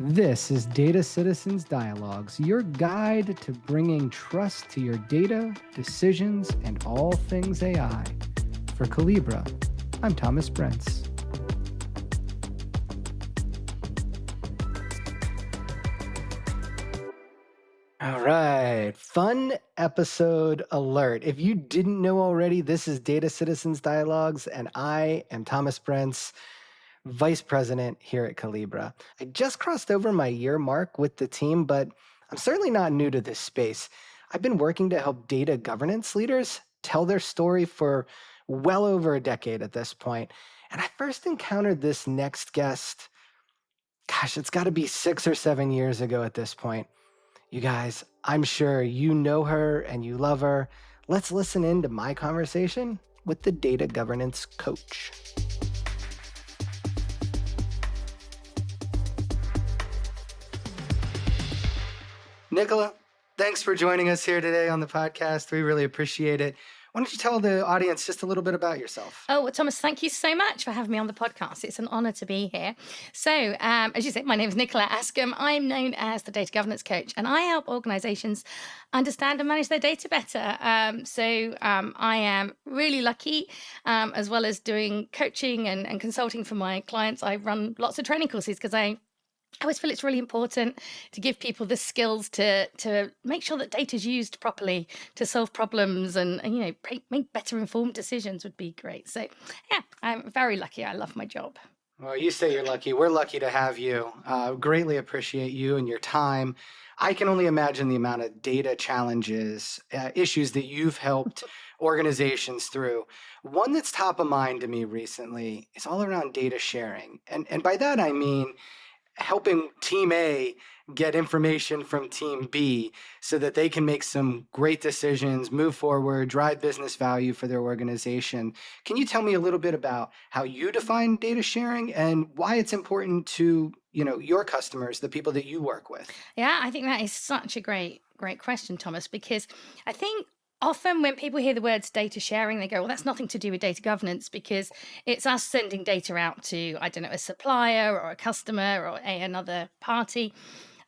This is Data Citizens Dialogues, your guide to bringing trust to your data, decisions, and all things AI. For Calibra, I'm Thomas Brents. All right, fun episode alert. If you didn't know already, this is Data Citizens Dialogues, and I am Thomas Brents, Vice President here at Calibra. I just crossed over my year mark with the team, but I'm certainly not new to this space. I've been working to help data governance leaders tell their story for well over a decade at this point. And I first encountered this next guest, it's got to be 6 or 7 years ago at this point. You guys, I'm sure you know her and you love her. Let's listen in to my conversation with the data governance coach. Nicola, thanks for joining us here today on the podcast. We really appreciate it. Why don't you tell the audience just a little bit about yourself? Oh, well, Thomas, thank you so much for having me on the podcast. It's an honor to be here. So, as you said, my name is Nicola Askham. I'm known as the data governance coach, and I help organizations understand and manage their data better. I am really lucky, as well as doing coaching and consulting for my clients. I run lots of training courses because I always feel it's really important to give people the skills to make sure that data is used properly to solve problems and make better informed decisions would be great. So yeah, I'm very lucky. I love my job. Well, you say you're lucky. We're lucky to have you. Greatly appreciate you and your time. I can only imagine the amount of data challenges, issues that you've helped organizations through. One that's top of mind to me recently is all around data sharing. And by that, I mean helping Team A get information from Team B so that they can make some great decisions, move forward, drive business value for their organization. Can you tell me a little bit about how you define data sharing and why it's important to, your customers, the people that you work with? Yeah, I think that is such a great question, Thomas, because I think often when people hear the words data sharing, they go, well, that's nothing to do with data governance because it's us sending data out to, a supplier or a customer or another party.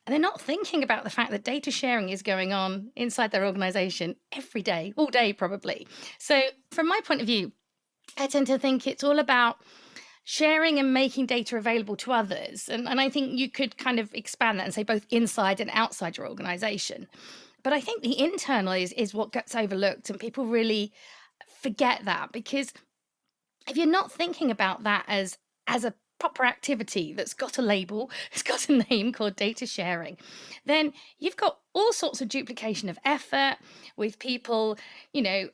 And they're not thinking about the fact that data sharing is going on inside their organization every day, all day probably. So from my point of view, I tend to think it's all about sharing and making data available to others. And I think you could kind of expand that and say both inside and outside your organization. But I think the internal is what gets overlooked, and people really forget that because if you're not thinking about that as a proper activity that's got a label, it's got a name called data sharing, then you've got all sorts of duplication of effort with people.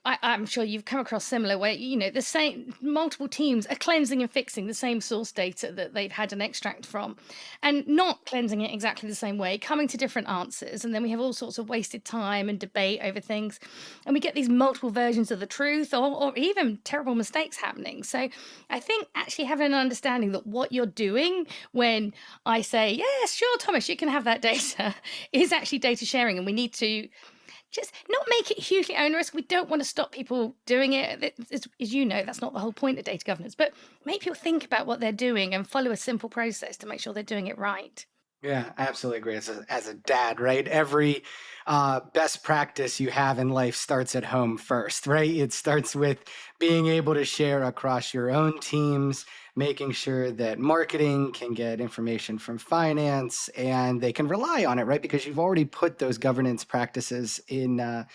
I'm sure you've come across similar where, the same multiple teams are cleansing and fixing the same source data that they've had an extract from and not cleansing it exactly the same way, coming to different answers. And then we have all sorts of wasted time and debate over things. And we get these multiple versions of the truth or even terrible mistakes happening. So I think actually having an understanding that what you're doing when I say, yes, sure, Thomas, you can have that data is actually data sharing, and we need to just not make it hugely onerous. We don't want to stop people doing it. As you know, that's not the whole point of data governance, but make people think about what they're doing and follow a simple process to make sure they're doing it right. Yeah, I absolutely agree. As a dad, right? Every best practice you have in life starts at home first, right? It starts with being able to share across your own teams, making sure that marketing can get information from finance and they can rely on it, right? Because you've already put those governance practices into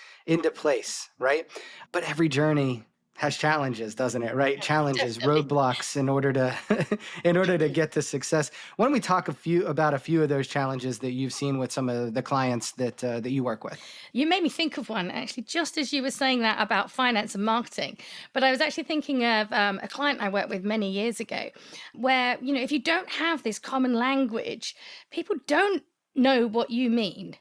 place, right? But every journey has challenges, doesn't it? Right? Challenges, Definitely. roadblocks in order to get to success. Why don't we talk about a few of those challenges that you've seen with some of the clients that you work with? You made me think of one, actually, just as you were saying that about finance and marketing. But I was actually thinking of a client I worked with many years ago, where, if you don't have this common language, people don't know what you mean.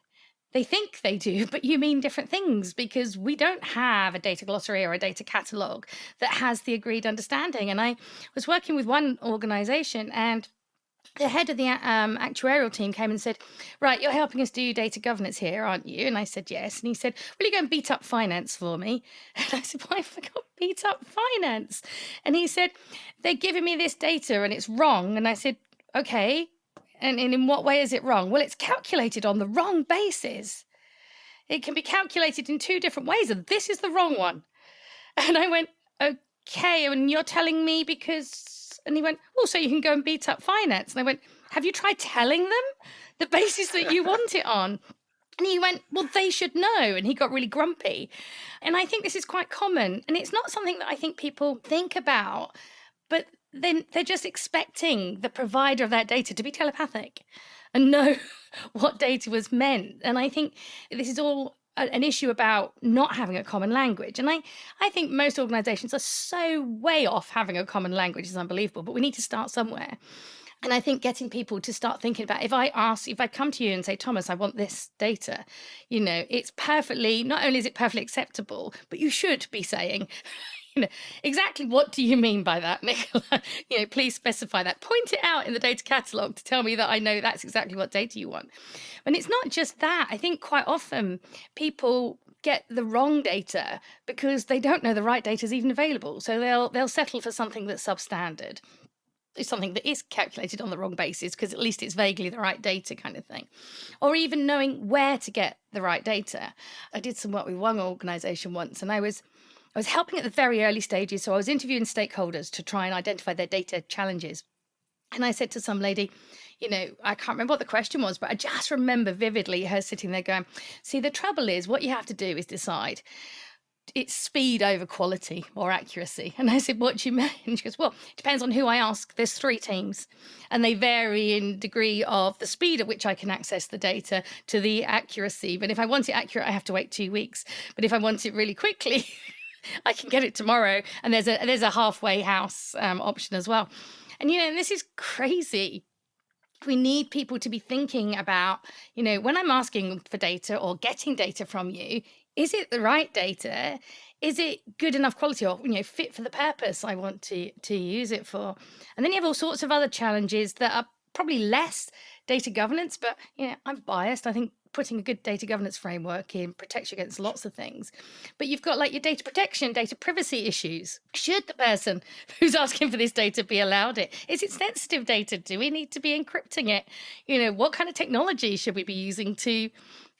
They think they do, but you mean different things because we don't have a data glossary or a data catalog that has the agreed understanding. And I was working with one organization, and the head of the actuarial team came and said, right, you're helping us do data governance here, aren't you? And I said, yes. And he said, will you go and beat up finance for me? And I said, why have I got beat up finance? And he said, they're giving me this data and it's wrong. And I said, okay. And in what way is it wrong? Well, it's calculated on the wrong basis. It can be calculated in two different ways, and this is the wrong one. And I went, okay, and you're telling me because, and he went, oh, so you can go and beat up finance. And I went, have you tried telling them the basis that you want it on? And he went, well, they should know. And he got really grumpy. And I think this is quite common. And it's not something that I think people think about, but then they're just expecting the provider of that data to be telepathic and know what data was meant. And I think this is all an issue about not having a common language. And I think most organizations are so way off having a common language is unbelievable, but we need to start somewhere. And I think getting people to start thinking about, if I come to you and say, Thomas, I want this data, it's perfectly, not only is it perfectly acceptable, but you should be saying, exactly what do you mean by that, Nicola? Please specify that. Point it out in the data catalog to tell me that I know that's exactly what data you want. And it's not just that. I think quite often people get the wrong data because they don't know the right data is even available. So they'll settle for something that's substandard. It's something that is calculated on the wrong basis because at least it's vaguely the right data kind of thing. Or even knowing where to get the right data. I did some work with one organization once, and I was helping at the very early stages. So I was interviewing stakeholders to try and identify their data challenges. And I said to some lady, I can't remember what the question was, but I just remember vividly her sitting there going, see, the trouble is what you have to do is decide it's speed over quality or accuracy. And I said, what do you mean? And she goes, well, it depends on who I ask. There's 3 teams and they vary in degree of the speed at which I can access the data to the accuracy. But if I want it accurate, I have to wait 2 weeks. But if I want it really quickly, I can get it tomorrow. And there's a halfway house option as well. And, this is crazy. We need people to be thinking about, when I'm asking for data or getting data from you, is it the right data? Is it good enough quality or, fit for the purpose I want to use it for? And then you have all sorts of other challenges that are probably less data governance, but, I'm biased. I think putting a good data governance framework in protects you against lots of things. But you've got like your data protection, data privacy issues. Should the person who's asking for this data be allowed it? Is it sensitive data? Do we need to be encrypting it? What kind of technology should we be using to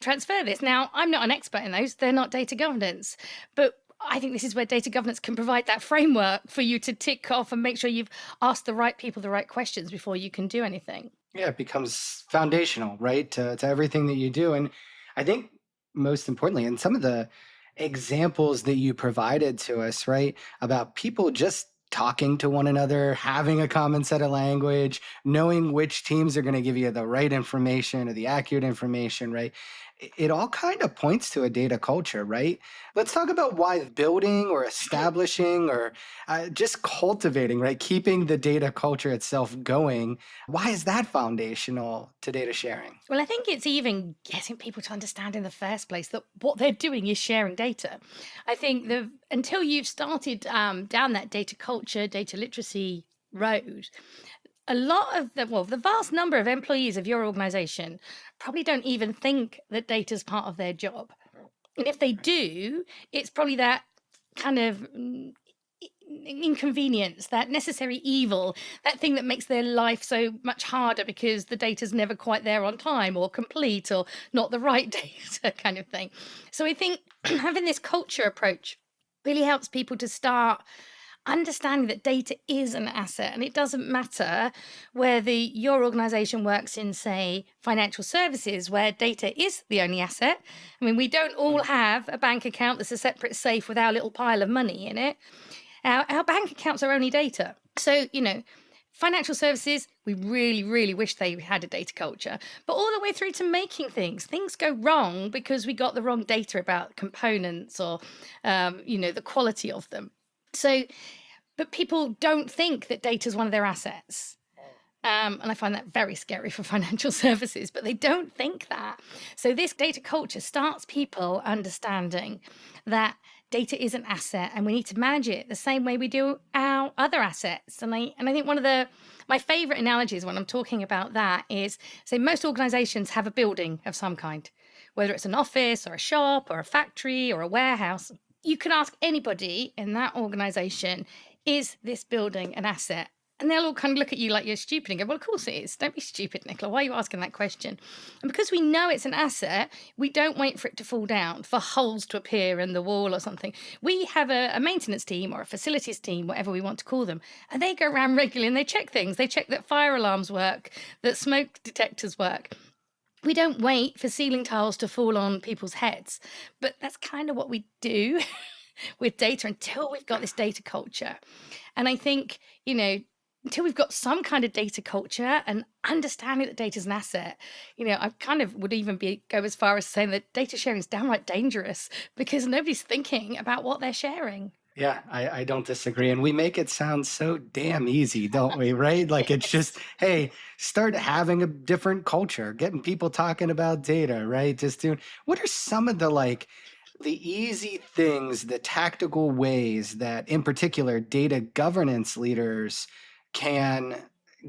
transfer this? Now, I'm not an expert in those. They're not data governance. But I think this is where data governance can provide that framework for you to tick off and make sure you've asked the right people the right questions before you can do anything. Yeah, it becomes foundational, right, to everything that you do. And I think most importantly, and some of the examples that you provided to us, right, about people just talking to one another, having a common set of language, knowing which teams are going to give you the right information or the accurate information, right? It all kind of points to a data culture, right? Let's talk about why building or establishing or just cultivating, right? Keeping the data culture itself going. Why is that foundational to data sharing? Well, I think it's even getting people to understand in the first place that what they're doing is sharing data. I think until you've started down that data culture, data literacy road, a lot of the vast number of employees of your organization probably don't even think that data is part of their job. And if they do, it's probably that kind of inconvenience, that necessary evil, that thing that makes their life so much harder because the data's never quite there on time or complete or not the right data kind of thing. So I think having this culture approach really helps people to start understanding that data is an asset, and it doesn't matter whether your organization works in, say, financial services where data is the only asset. I mean, we don't all have a bank account that's a separate safe with our little pile of money in it. Our bank accounts are only data. So, financial services, we really, really wish they had a data culture, but all the way through to making things go wrong because we got the wrong data about components or, the quality of them. So, but people don't think that data is one of their assets. And I find that very scary for financial services, but they don't think that. So this data culture starts people understanding that data is an asset and we need to manage it the same way we do our other assets. And I think one of my favorite analogies when I'm talking about that is, say, most organizations have a building of some kind, whether it's an office or a shop or a factory or a warehouse. You can ask anybody in that organization, is this building an asset? And they'll all kind of look at you like you're stupid and go, well, of course it is. Don't be stupid, Nicola. Why are you asking that question? And because we know it's an asset, we don't wait for it to fall down, for holes to appear in the wall or something. We have a maintenance team or a facilities team, whatever we want to call them, and they go around regularly and they check things. They check that fire alarms work, that smoke detectors work. We don't wait for ceiling tiles to fall on people's heads, but that's kind of what we do with data until we've got this data culture. And I think, until we've got some kind of data culture and understanding that data is an asset, I kind of would even go as far as saying that data sharing is downright dangerous because nobody's thinking about what they're sharing. Yeah, I don't disagree. And we make it sound so damn easy, don't we? Right? Like it's just, hey, start having a different culture, getting people talking about data, right? Just doing, what are some of the easy things, the tactical ways that, in particular, data governance leaders can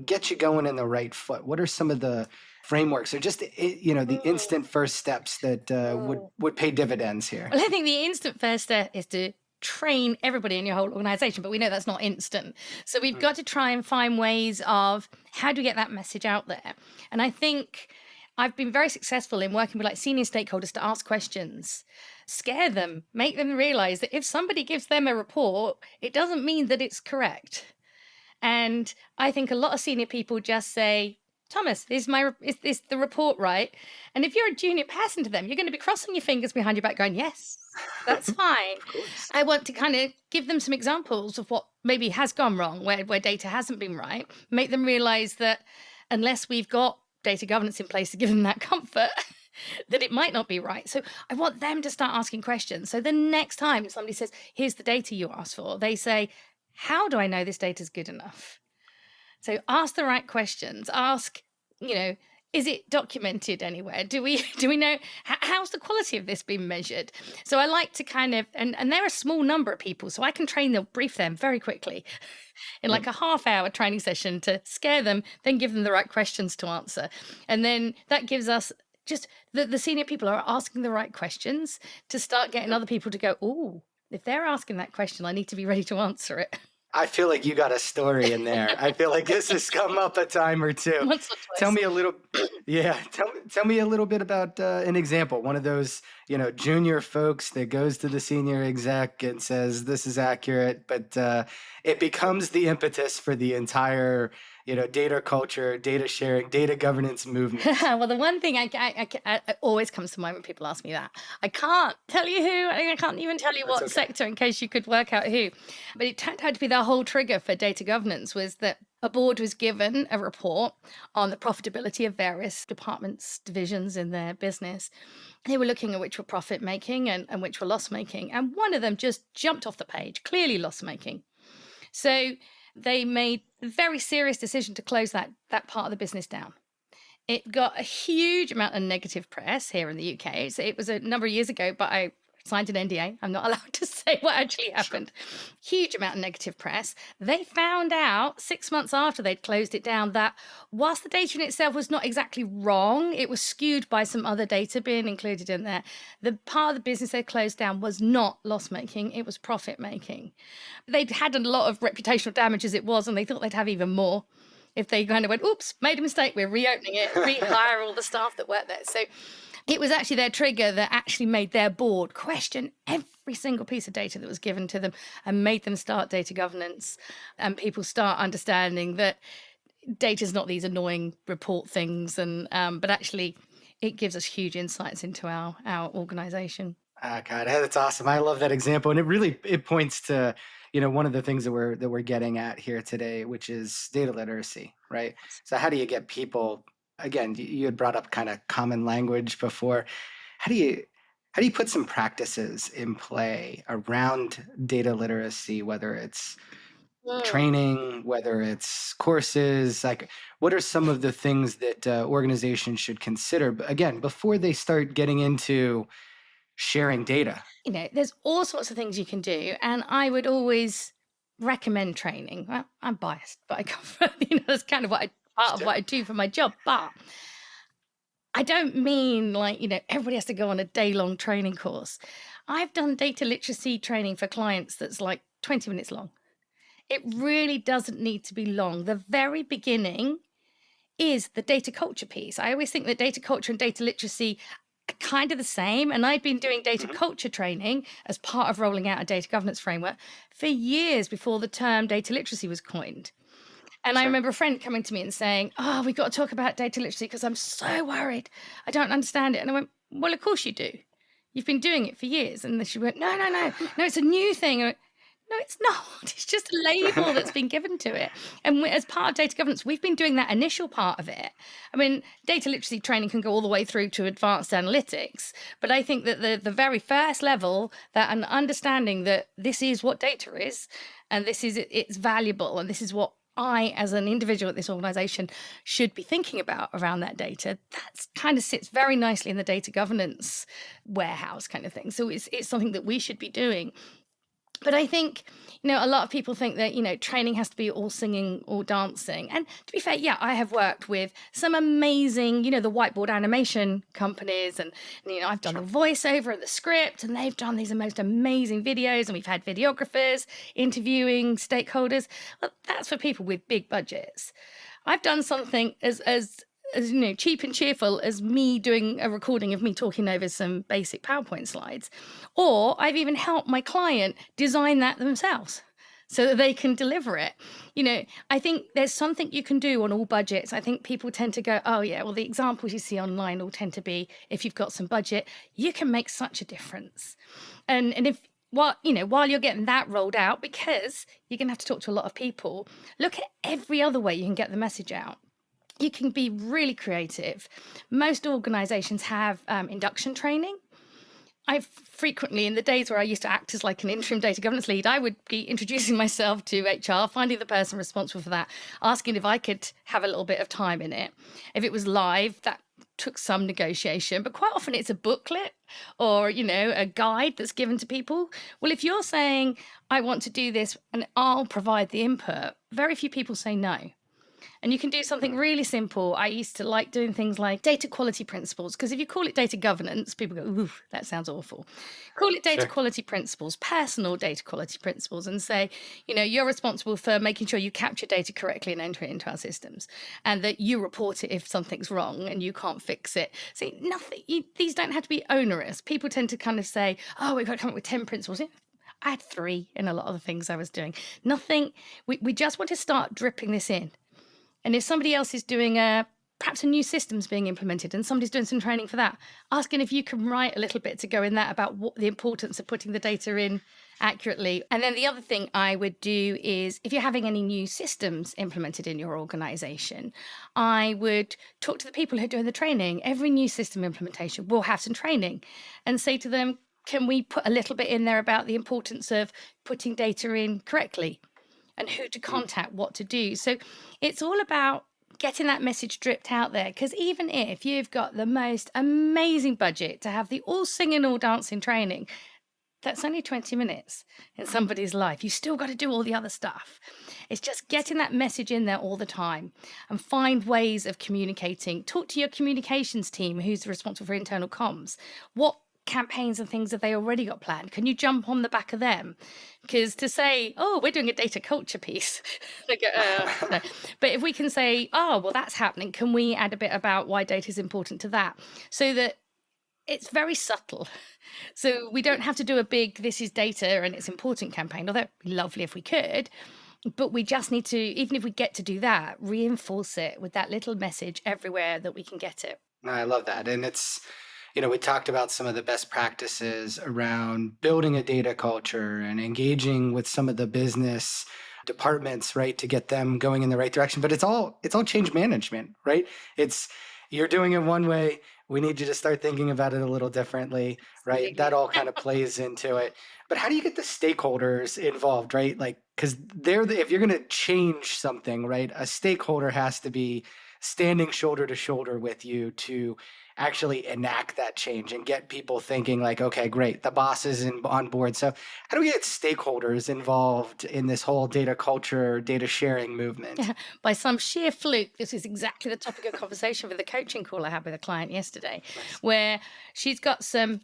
get you going in the right foot? What are some of the frameworks or just, the Mm, instant first steps that mm. would pay dividends here? Well, I think the instant first step is to train everybody in your whole organization, but we know that's not instant. So we've got to try and find ways of how do we get that message out there. And I think I've been very successful in working with like senior stakeholders to ask questions, scare them, make them realize that if somebody gives them a report, it doesn't mean that it's correct. And I think a lot of senior people just say, Thomas, is this the report right? And if you're a junior person to them, you're going to be crossing your fingers behind your back going, yes, that's fine. Of course. I want to kind of give them some examples of what maybe has gone wrong, where data hasn't been right, make them realize that unless we've got data governance in place to give them that comfort, that it might not be right. So I want them to start asking questions. So the next time somebody says, here's the data you asked for, they say, how do I know this data is good enough? So ask the right questions. Ask, you know, is it documented anywhere? Do we do we know how's the quality of this been measured? So I like to kind of and they're a small number of people, so I can train them, brief them very quickly in Yep. like a half-hour training session to scare them, then give them the right questions to answer. And then that gives us just the senior people are asking the right questions to start getting Yep. other people to go, oh, if they're asking that question, I need to be ready to answer it. I feel like you got a story in there. I feel like this has come up a time or two. Once or Tell twice. me a little, yeah, tell me a little bit about an example. One of those, junior folks that goes to the senior exec and says, this is accurate, but it becomes the impetus for the entire, data culture, data sharing, data governance movement. Well, the one thing I always comes to mind when people ask me that. I can't tell you who, I can't even tell you That's what okay. sector in case you could work out who. But it turned out to be the whole trigger for data governance was that a board was given a report on the profitability of various departments, divisions in their business. They were looking at which were profit making and which were loss making. And one of them just jumped off the page, clearly loss making. So they made a very serious decision to close that part of the business down. It got a huge amount of negative press here in the UK. So it was a number of years ago, but I signed an NDA. I'm not allowed to say what actually Sure. happened. Huge amount of negative press. They found out 6 months after they'd closed it down that whilst the data in itself was not exactly wrong, it was skewed by some other data being included in there. The part of the business they closed down was not loss making, it was profit making. They'd had a lot of reputational damage as it was, and they thought they'd have even more if they kind of went, oops, made a mistake, we're reopening it, rehire all the staff that work there. So it was actually their trigger that actually made their board question every single piece of data that was given to them and made them start data governance. And people start understanding that data is not these annoying report things, and but actually it gives us huge insights into our organization. Ah, God, that's awesome. I love that example, and it points to one of the things that we're getting at here today, which is data literacy, right? So how do you get people? Again, you had brought up kind of common language before. How do you how do you put some practices in play around data literacy, whether it's Mm. training, whether it's courses? Like, what are some of the things that organizations should consider? Again, before they start getting into sharing data. There's all sorts of things you can do, and I would always recommend training. Well, I'm biased, but I come from, that's kind of part of Sure. what I do for my job. But I don't mean like, everybody has to go on a day-long training course. I've done data literacy training for clients that's like 20 minutes long. It really doesn't need to be long. The very beginning is the data culture piece. I always think that data culture and data literacy are kind of the same. And I'd been doing data Mhm. culture training as part of rolling out a data governance framework for years before the term data literacy was coined. And I Sure. remember a friend coming to me and saying, "Oh, we've got to talk about data literacy because I'm so worried. I don't understand it." And I went, "Well, of course you do. You've been doing it for years." And then she went, "No, no, no, no, it's a new thing." I went, no, it's not. It's just a label that's been given to it. And as part of data governance, we've been doing that initial part of it. I mean, data literacy training can go all the way through to advanced analytics. But I think that the very first level, that an understanding that this is what data is, and this is it's valuable, and this is what I, as an individual at this organization, should be thinking about around that data. That's kind of sits very nicely in the data governance warehouse kind of thing. So it's something that we should be doing. But I think, a lot of people think that, training has to be all singing or dancing. And to be fair, yeah, I have worked with some amazing, the whiteboard animation companies. And I've done the Sure. voiceover and the script, and they've done these most amazing videos. And we've had videographers interviewing stakeholders. Well, that's for people with big budgets. I've done something as cheap and cheerful as me doing a recording of me talking over some basic PowerPoint slides. Or I've even helped my client design that themselves so that they can deliver it. I think there's something you can do on all budgets. I think people tend to go, oh, yeah, well, the examples you see online all tend to be if you've got some budget, you can make such a difference. And if while you're getting that rolled out, because you're going to have to talk to a lot of people, look at every other way you can get the message out. You can be really creative. Most organizations have induction training. I frequently, in the days where I used to act as like an interim data governance lead, I would be introducing myself to HR, finding the person responsible for that, asking if I could have a little bit of time in it. If it was live, that took some negotiation, but quite often it's a booklet or, a guide that's given to people. Well, if you're saying, I want to do this and I'll provide the input, very few people say no. And you can do something really simple. I used to like doing things like data quality principles, because if you call it data governance, people go, ooh, that sounds awful. Call it data Sure. quality principles, personal data quality principles, and say, you're responsible for making sure you capture data correctly and enter it into our systems, and that you report it if something's wrong and you can't fix it. See, these don't have to be onerous. People tend to kind of say, oh, we've got to come up with 10 principles. Yeah, I had 3 in a lot of the things I was doing. Nothing, we just want to start dripping this in. And if somebody else is doing perhaps a new system's being implemented and somebody's doing some training for that, asking if you can write a little bit to go in that about what the importance of putting the data in accurately. And then the other thing I would do is, if you're having any new systems implemented in your organization, I would talk to the people who are doing the training. Every new system implementation will have some training, and say to them, can we put a little bit in there about the importance of putting data in correctly and who to Mm. contact, what to do. So it's all about getting that message dripped out there. Because even if you've got the most amazing budget to have the all singing, all dancing training, that's only 20 minutes in somebody's life. You've still got to do all the other stuff. It's just getting that message in there all the time and find ways of communicating. Talk to your communications team who's responsible for internal comms. What campaigns and things have they already got planned? Can you jump on the back of them? Because to say, oh, we're doing a data culture piece, they go, no. But if we can say, oh, well, that's happening, can we add a bit about why data is important to that? So that it's very subtle. So we don't have to do a big, this is data and it's important campaign, although it'd be lovely if we could. But we just need to, even if we get to do that, reinforce it with that little message everywhere that we can get it. No, I love that. And we talked about some of the best practices around building a data culture and engaging with some of the business departments, right, to get them going in the right direction. But it's all change management, right? It's you're doing it one way. We need you to start thinking about it a little differently, right? That Absolutely. all kind of plays into it. But how do you get the stakeholders involved, right? Like, because if you're going to change something, right, a stakeholder has to be standing shoulder to shoulder with you to actually enact that change and get people thinking like, okay, great, the boss is on board. So how do we get stakeholders involved in this whole data culture, data sharing movement? By some sheer fluke, this is exactly the topic of conversation with the coaching call I had with a client yesterday, Nice. where she's got some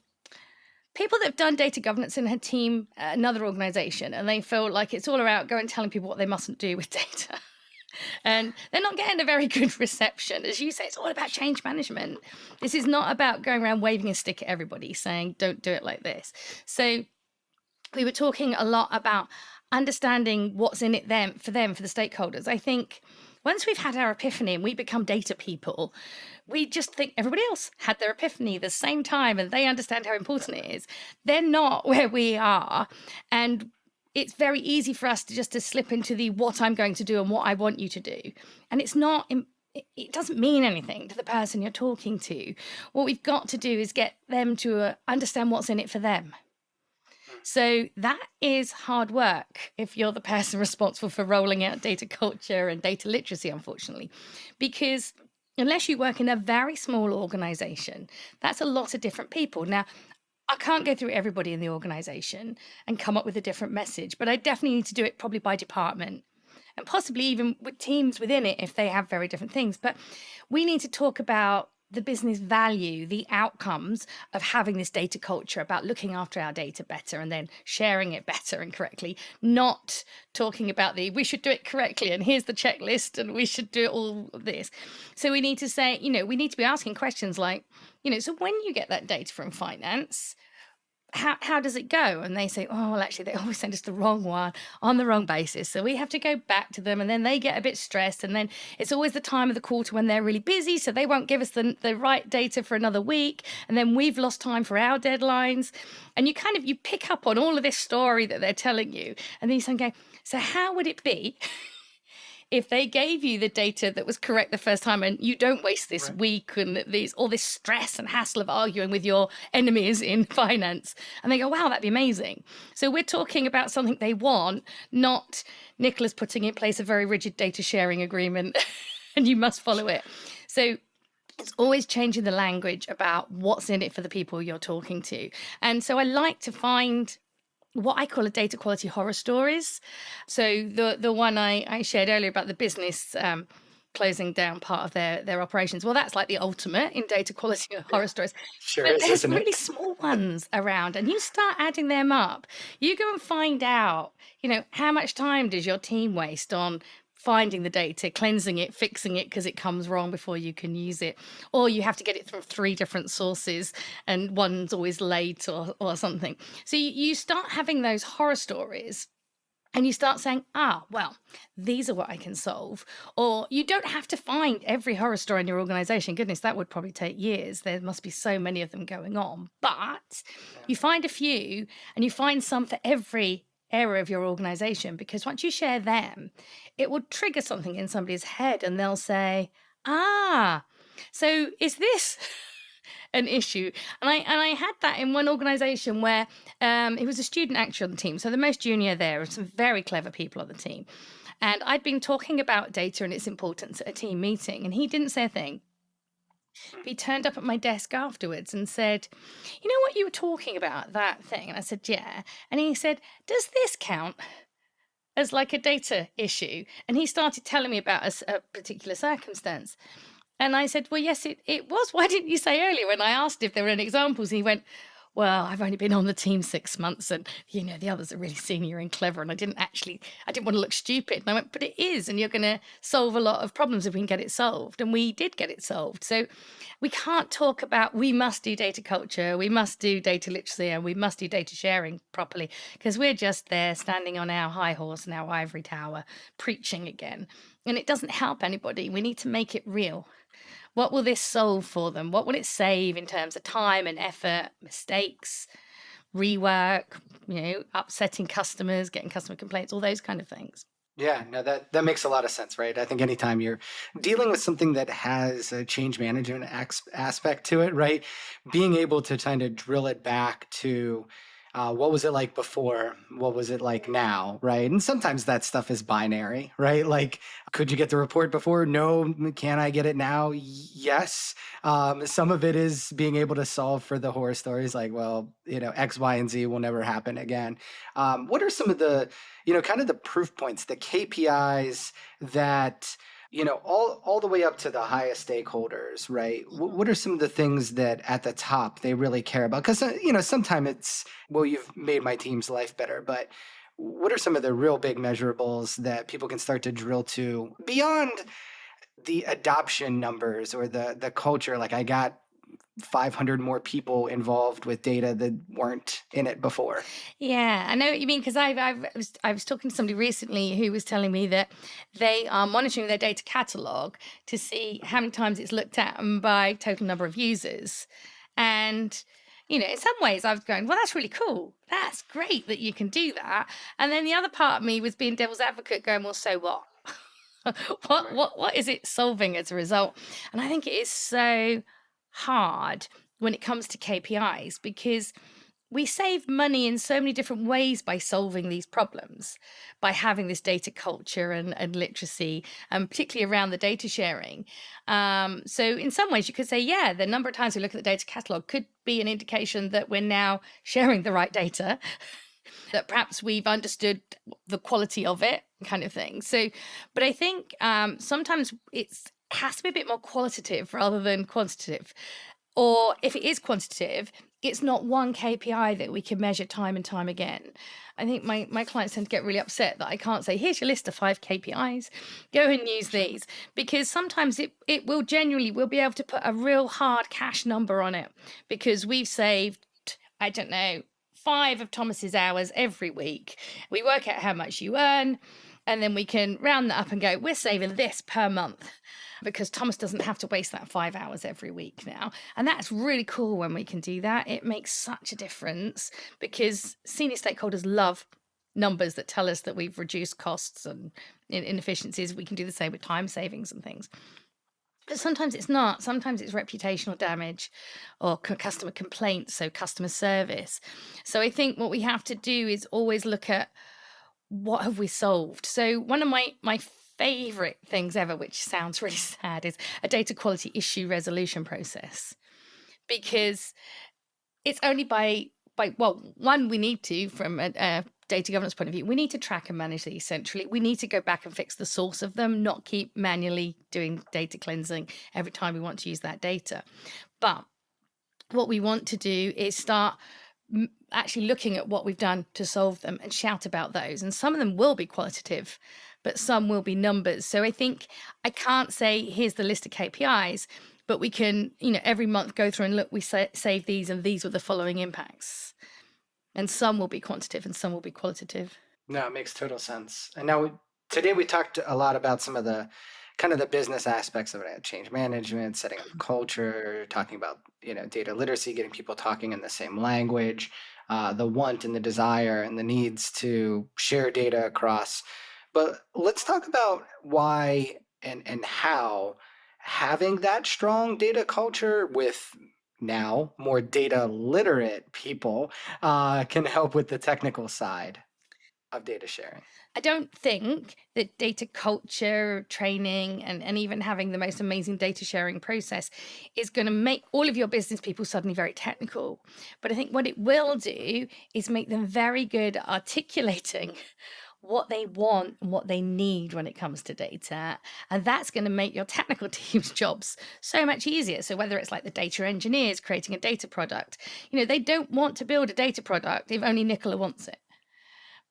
people that have done data governance in a team, another organization, and they feel like it's all about going and telling people what they mustn't do with data. And they're not getting a very good reception. As you say, it's all about change management. This is not about going around waving a stick at everybody saying, don't do it like this. So we were talking a lot about understanding what's in it for the stakeholders. I think once we've had our epiphany and we become data people, we just think everybody else had their epiphany the same time and they understand how important it is. They're not where we are. And it's very easy for us to just to slip into the what I'm going to do and what I want you to do. And it's not, it doesn't mean anything to the person you're talking to. What we've got to do is get them to understand what's in it for them. So that is hard work if you're the person responsible for rolling out data culture and data literacy, unfortunately, because unless you work in a very small organization, that's a lot of different people. Now, I can't go through everybody in the organization and come up with a different message, but I definitely need to do it probably by department and possibly even with teams within it if they have very different things. But we need to talk about the business value, the outcomes of having this data culture, about looking after our data better and then sharing it better and correctly, not talking about we should do it correctly and here's the checklist and we should do all of this. So we need to say, we need to be asking questions like, so when you get that data from finance, how does it go? And they say, oh, well, actually, they always send us the wrong one on the wrong basis. So we have to go back to them and then they get a bit stressed. And then it's always the time of the quarter when they're really busy. So they won't give us the right data for another week. And then we've lost time for our deadlines. And you pick up on all of this story that they're telling you. And then you go, so how would it be if they gave you the data that was correct the first time and you don't waste this week and all this stress and hassle of arguing with your enemies in finance? And they go, wow, that'd be amazing. So we're talking about something they want, not Nicola's putting in place a very rigid data sharing agreement and you must follow it. So it's always changing the language about what's in it for the people you're talking to. And so I like to find what I call a data quality horror stories. So the one I shared earlier about the business closing down part of their operations, well, that's like the ultimate in data quality horror stories. Sure But is, there's isn't it? really small ones around, and you start adding them up. You go and find out, how much time does your team waste on finding the data, cleansing it, fixing it because it comes wrong before you can use it, or you have to get it from 3 different sources and one's always late or something. So you start having those horror stories and you start saying, well, these are what I can solve. Or you don't have to find every horror story in your organization. Goodness, that would probably take years. There must be so many of them going on. But you find a few and you find some for every area of your organization, because once you share them, it will trigger something in somebody's head and they'll say, so is this an issue? And I had that in one organization where it was a student actually on the team. So the most junior there, some very clever people on the team. And I'd been talking about data and its importance at a team meeting, and he didn't say a thing. He turned up at my desk afterwards and said, you know what you were talking about, that thing? And I said, yeah. And he said, does this count as like a data issue? And he started telling me about a particular circumstance. And I said, well, yes, it was. Why didn't you say earlier when I asked if there were any examples? And he went, well, I've only been on the team 6 months and, the others are really senior and clever. And I didn't want to look stupid. And I went, but it is. And you're going to solve a lot of problems if we can get it solved. And we did get it solved. So we can't talk about we must do data culture, we must do data literacy, and we must do data sharing properly, because we're just there standing on our high horse and our ivory tower preaching again. And it doesn't help anybody. We need to make it real. What will this solve for them? What will it save in terms of time and effort, mistakes, rework, upsetting customers, getting customer complaints, all those kind of things? Yeah, no, that makes a lot of sense, right? I think anytime you're dealing with something that has a change management aspect to it, right? Being able to kind of drill it back to what was it like before? What was it like now? Right. And sometimes that stuff is binary, right? Like, could you get the report before? No. Can I get it now? Yes. Some of it is being able to solve for the horror stories like, well, X, Y, and Z will never happen again. What are some of the, kind of the proof points, the KPIs that all the way up to the highest stakeholders, right? Mhm. What are some of the things that at the top they really care about? Because sometimes it's, well, you've made my team's life better, but what are some of the real big measurables that people can start to drill to beyond the adoption numbers or the culture? Like, I got 500 more people involved with data that weren't in it before. Yeah, I know what you mean because I was talking to somebody recently who was telling me that they are monitoring their data catalog to see how many times it's looked at and by total number of users. And in some ways I was going, well, that's really cool. That's great that you can do that. And then the other part of me was being devil's advocate, going, well, so what? what Right. what what is it solving as a result? And I think it is so hard when it comes to KPIs because we save money in so many different ways by solving these problems, by having this data culture and literacy, and particularly around the data sharing. So, in some ways, you could say, yeah, the number of times we look at the data catalog could be an indication that we're now sharing the right data, that perhaps we've understood the quality of it, kind of thing. So, but I think sometimes it's has to be a bit more qualitative rather than quantitative. Or if it is quantitative, it's not one KPI that we can measure time and time again. I think my clients tend to get really upset that I can't say, here's your list of 5 KPIs, go and use these. Because sometimes it will genuinely, we'll be able to put a real hard cash number on it because we've saved, I don't know, 5 of Thomas's hours every week. We work out how much you earn, and then we can round that up and go, we're saving this per month because Thomas doesn't have to waste that 5 hours every week now. And that's really cool when we can do that. It makes such a difference because senior stakeholders love numbers that tell us that we've reduced costs and inefficiencies. We can do the same with time savings and things. But sometimes it's not. Sometimes it's reputational damage or customer complaints, so customer service. So I think what we have to do is always look at what have we solved. So one of my favorite things ever, which sounds really sad, is a data quality issue resolution process because it's only by well, one, we need to, from a data governance point of view, we need to track and manage these centrally. We need to go back and fix the source of them, not keep manually doing data cleansing every time we want to use that data. But what we want to do is start actually looking at what we've done to solve them and shout about those. And some of them will be qualitative, but some will be numbers. So I think I can't say, here's the list of KPIs, but we can, every month go through and look, we save these and these were the following impacts. And some will be quantitative and some will be qualitative. No, it makes total sense. And now today we talked a lot about some of the kind of the business aspects of it, change management, setting up culture, talking about, data literacy, getting people talking in the same language, the want and the desire and the needs to share data across. But let's talk about why and how having that strong data culture with now more data literate people can help with the technical side of data sharing. I don't think that data culture, training, and even having the most amazing data sharing process is going to make all of your business people suddenly very technical. But I think what it will do is make them very good at articulating what they want and what they need when it comes to data. And that's going to make your technical team's jobs so much easier. So, whether it's like the data engineers creating a data product, they don't want to build a data product if only Nicola wants it.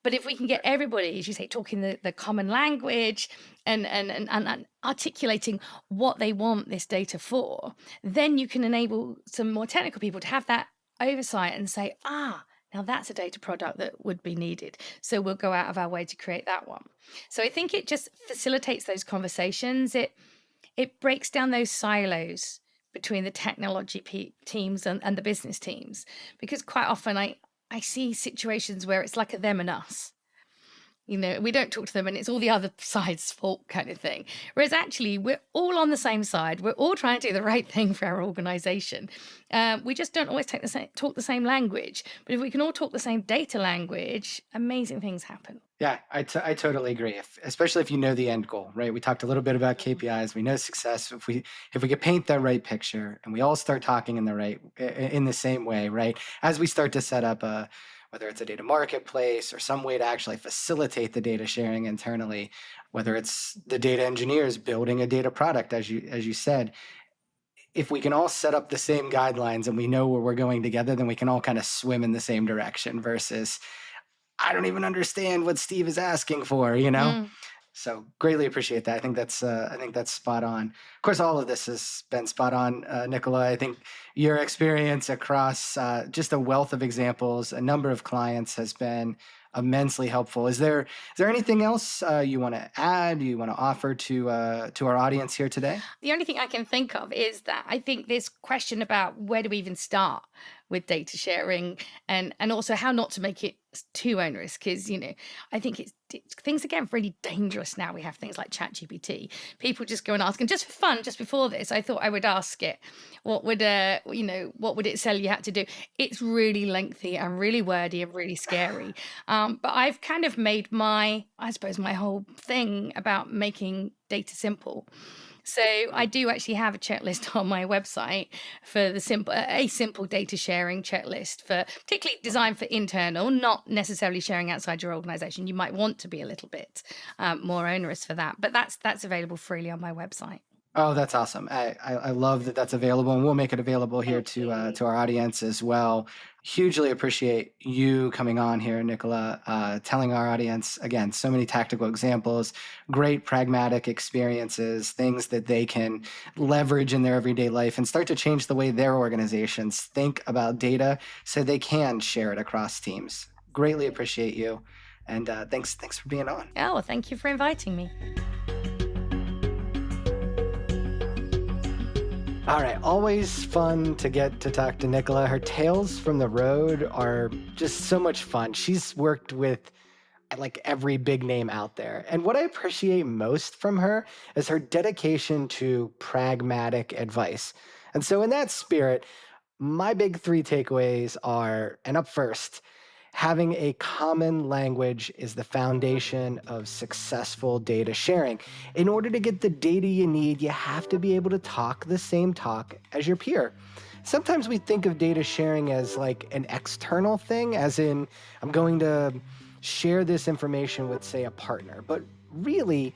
But if we can get everybody, as you say, talking the common language and articulating what they want this data for, then you can enable some more technical people to have that oversight and say, now that's a data product that would be needed. So we'll go out of our way to create that one. So I think it just facilitates those conversations. It breaks down those silos between the technology teams and the business teams, because quite often I see situations where it's like a them and us. We don't talk to them and it's all the other side's fault kind of thing. Whereas actually, we're all on the same side. We're all trying to do the right thing for our organization. We just don't always talk the same language. But if we can all talk the same data language, amazing things happen. Yeah, I totally agree. Especially if you know the end goal, right? We talked a little bit about Mhm. KPIs. We know success. If we could paint that right picture, and we all start talking in the same way, right? As we start to set up whether it's a data marketplace or some way to actually facilitate the data sharing internally, whether it's the data engineers building a data product, as you said. If we can all set up the same guidelines and we know where we're going together, then we can all kind of swim in the same direction versus, I don't even understand what Steve is asking for, you know? Mm. So greatly appreciate that. I think that's spot on. Of course, all of this has been spot on, Nicola. I think your experience across just a wealth of examples, a number of clients, has been immensely helpful. Is there anything else you want to add? You want to offer to our audience here today? The only thing I can think of is that I think this question about where do we even start with data sharing, and also how not to make it too onerous, because I think things are getting really dangerous now. We have things like ChatGPT. People just go and ask, and just for fun, just before this, I thought I would ask it, what would it say you had to do? It's really lengthy and really wordy and really scary. But I've kind of made I suppose my whole thing about making data simple. So I do actually have a checklist on my website for a simple data sharing checklist, for particularly designed for internal, not necessarily sharing outside your organization. You might want to be a little bit more onerous for that, but that's available freely on my website. Oh, that's awesome. I love that that's available, and we'll make it available here Thank you. to our audience as well. Hugely appreciate you coming on here, Nicola, telling our audience, again, so many tactical examples, great pragmatic experiences, things that they can leverage in their everyday life and start to change the way their organizations think about data so they can share it across teams. Greatly appreciate you. And thanks for being on. Oh, well, thank you for inviting me. All right, always fun to get to talk to Nicola. Her tales from the road are just so much fun. She's worked with like every big name out there. And what I appreciate most from her is her dedication to pragmatic advice. And so, in that spirit, my big three takeaways are, and up first, having a common language is the foundation of successful data sharing. In order to get the data you need, you have to be able to talk the same talk as your peer. Sometimes we think of data sharing as like an external thing, as in, I'm going to share this information with, say, a partner. But really,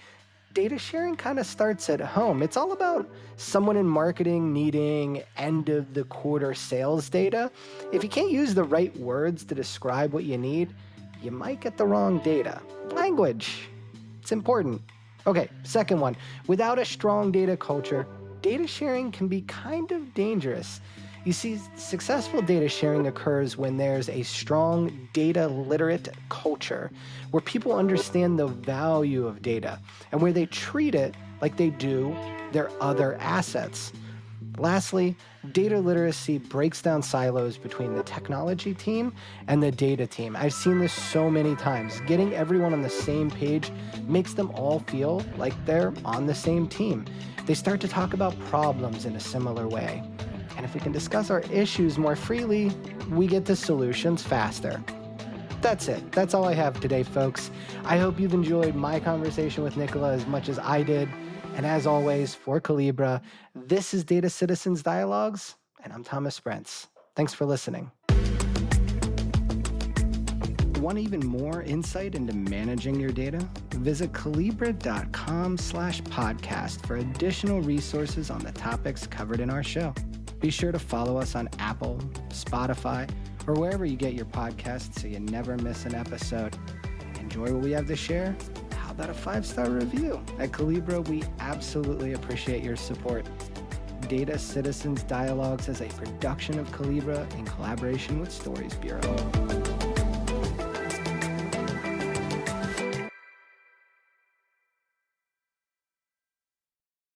data sharing kind of starts at home. It's all about someone in marketing needing end of the quarter sales data. If you can't use the right words to describe what you need, you might get the wrong data. Language, it's important. Okay, second one, without a strong data culture, data sharing can be kind of dangerous. You see, successful data sharing occurs when there's a strong data literate culture where people understand the value of data and where they treat it like they do their other assets. Lastly, data literacy breaks down silos between the technology team and the data team. I've seen this so many times. Getting everyone on the same page makes them all feel like they're on the same team. They start to talk about problems in a similar way. And if we can discuss our issues more freely, we get to solutions faster. That's it. That's all I have today, folks. I hope you've enjoyed my conversation with Nicola as much as I did. And as always, for Calibra, this is Data Citizens Dialogues, and I'm Thomas Brents. Thanks for listening. Want even more insight into managing your data? Visit calibra.com/podcast for additional resources on the topics covered in our show. Be sure to follow us on Apple, Spotify, or wherever you get your podcasts so you never miss an episode. Enjoy what we have to share? How about a 5-star review? At Calibra, we absolutely appreciate your support. Data Citizens Dialogues is a production of Calibra in collaboration with Stories Bureau.